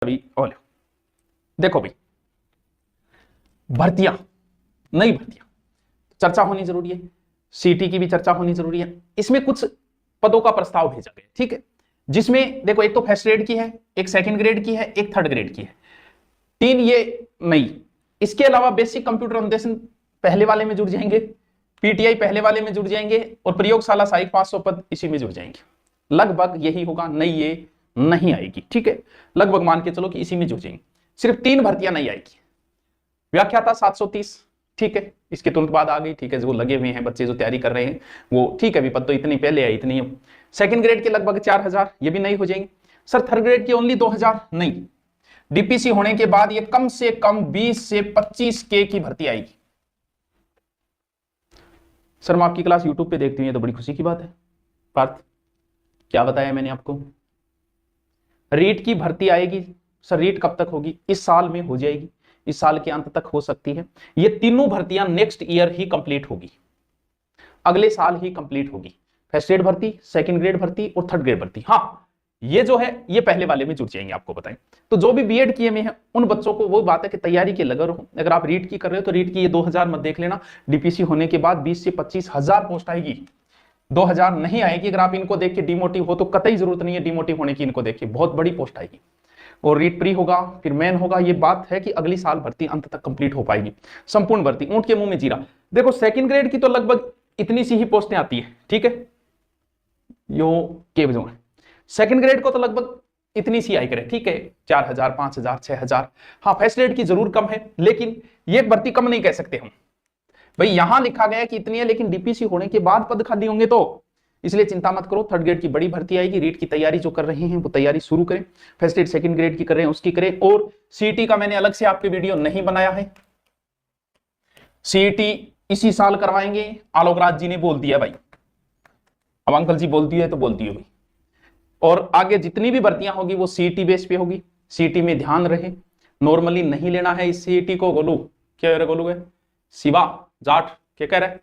अभी ओले देखो भाई, भर्तियां, नई भर्तियां चर्चा होनी जरूरी है, सीटी की भी चर्चा होनी जरूरी है। इसमें कुछ पदों का प्रस्ताव भेजा गया, ठीक है, जिसमें देखो एक तो फर्स्ट ग्रेड की है, एक सेकंड ग्रेड की है, एक थर्ड ग्रेड की है, तीन ये नई। इसके अलावा बेसिक कंप्यूटर अनुदेशन पहले वाले में जुड़ जाएंगे, पीटीआई पहले वाले में जुड़ जाएंगे और प्रयोगशाला सहायक 500 पद इसी में जुड़ जाएंगे। लगभग यही होगा, नई ये नहीं आएगी, ठीक है, लगभग मान के चलो कि इसी में जुड़ जाएंगे। सिर्फ 3 भर्तियां नहीं आएगी। व्याख्याता 730, ठीक है, इसके तुरंत बाद आ गई, ठीक है, जो लगे हुए हैं बच्चे जो तैयारी कर रहे हैं वो ठीक है, विपद तो इतनी पहले आई, इतनी। सेकंड ग्रेड के लगभग 4000, ये भी नहीं हो जाएंगे। सर थर्ड ग्रेड के ओनली 2000, नहीं, डीपीसी होने के बाद ये कम से कम 20 से 25 के की भर्ती आएगी। सर मैं आपकी क्लास यूट्यूब पे देखती हूँ, तो बड़ी खुशी की बात है। पार्थ क्या बताया मैंने आपको, रीट की भर्ती आएगी। सर रीट कब तक होगी, इस साल में हो जाएगी, इस साल के अंत तक हो सकती है। ये तीनों भर्तियां नेक्स्ट ईयर ही कंप्लीट होगी, अगले साल ही कंप्लीट होगी। फर्स्ट ग्रेड भर्ती, सेकंड ग्रेड भर्ती और थर्ड ग्रेड भर्ती। हाँ ये जो है ये पहले वाले में जुड़ जाएंगे, आपको बताएं। तो जो भी बीएड किए में है उन बच्चों को वो बात है कि तैयारी के लगे रहो। अगर आप रीट की कर रहे हो तो रीट की ये 2000 मत देख लेना, डीपीसी होने के बाद 20 से 25 हजार पोस्ट आएगी, 2000 नहीं आएगी। अगर आप इनको देख के डिमोटिव हो तो कतई जरूरत नहीं है डिमोटिव होने की, इनको देखिए बहुत बड़ी पोस्ट आएगी। और रीट प्री होगा, फिर मेन होगा। ये बात है कि अगली साल भर्ती अंत तक कंप्लीट हो पाएगी, संपूर्ण भर्ती। ऊंट के मुंह में जीरा। देखो सेकंड ग्रेड की तो लगभग इतनी सी ही पोस्टें आती है, ठीक है, यो के बजो है। सेकंड ग्रेड को तो लगभग इतनी सी आई करे, ठीक है, 4000, 5000, 6000। हाँ फर्स्ट ग्रेड की जरूर कम है, लेकिन ये भर्ती कम नहीं कह सकते हम भाई। यहां लिखा गया कि इतनी है, लेकिन डीपीसी होने के बाद पद खाली होंगे, तो इसलिए चिंता मत करो। थर्ड ग्रेड की बड़ी भर्ती आएगी। रीट की तैयारी जो कर रहे हैं वो तैयारी शुरू करें, फर्स्ट ग्रेड सेकंड ग्रेड की कर रहे हैं उसकी करें। और सीईटी का मैंने अलग से आपके वीडियो नहीं बनाया है, सीईटी इसी साल करवाएंगे, आलोक राज जी ने बोल दिया भाई। अब अंकल जी बोल दिए तो बोल दिए भाई। और आगे जितनी भी भर्तियां होगी वो सीईटी बेस पे होगी। सीईटी में ध्यान रहे, नॉर्मली नहीं लेना है इस सीईटी को। गोलू क्या गोलू है, शिवा जाट क्या कह रहा है,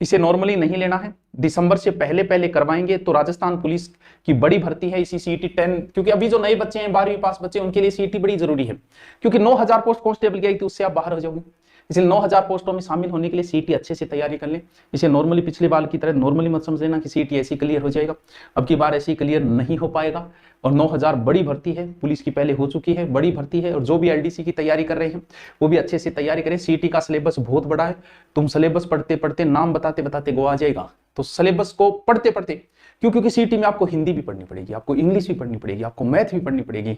इसे नॉर्मली नहीं लेना है। दिसंबर से पहले पहले करवाएंगे। तो राजस्थान पुलिस की बड़ी भर्ती है इसी सीईटी 10, क्योंकि अभी जो नए बच्चे हैं 12वीं पास बच्चे, उनके लिए सीईटी बड़ी जरूरी है, क्योंकि 9000 पोस्ट कांस्टेबल की आई थी, उससे आप बाहर हो जाओगे। इसलिए 9000 पोस्टों में शामिल होने के लिए सीईटी अच्छे से तैयारी कर लें। इसे नॉर्मली पिछली बार की तरह नॉर्मली मत समझ लेना कि सीईटी ऐसी क्लियर हो जाएगा, अब की बार ऐसी क्लियर नहीं हो पाएगा। और 9000 बड़ी भर्ती है, पुलिस की पहले हो चुकी है, बड़ी भर्ती है। और जो भी एलडीसी की तैयारी कर रहे हैं वो भी अच्छे से तैयारी करें। सीईटी का सिलेबस बहुत बड़ा है, तुम सिलेबस पढ़ते पढ़ते नाम बताते बताते गो आ जाएगा। तो सिलेबस को पढ़ते पढ़ते, क्योंकि सीईटी में आपको हिंदी भी पढ़नी पड़ेगी, आपको इंग्लिश भी पढ़नी पड़ेगी, आपको मैथ भी पढ़नी पड़ेगी,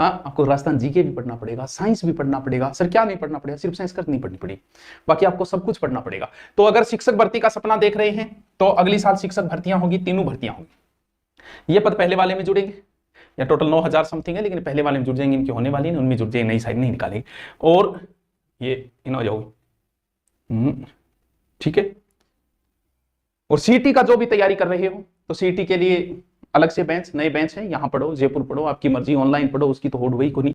आपको राजस्थान जीके भी पढ़ना पड़ेगा, साइंस भी पढ़ना पड़ेगा। सर क्या नहीं पढ़ना पड़ेगा, सिर्फ संस्कृत नहीं पढ़नी पड़ेगी, बाकी आपको सब कुछ पढ़ना पड़ेगा। तो अगर शिक्षक भर्ती का सपना देख रहे हैं तो अगली साल शिक्षक भर्तियां होगी, तीनों भर्तियां होगी। ये पद पहले वाले में जुड़ेंगे, या टोटल 9000 समथिंग है, लेकिन पहले वाले में जुड़ जाएंगे, इनकी होने वाली है, उनमें जुड़ जाएंगे, नई साइड नहीं निकालेंगे। और ये इन हो जाओगे, ठीक है। और सीईटी का जो भी तैयारी कर रहे हो तो सीईटी के लिए अलग से बेंच, नए बेंच है, यहां पढ़ो, जयपुर पढ़ो, आपकी मर्जी, ऑनलाइन पढ़ो, उसकी तो होड़ वही को नहीं।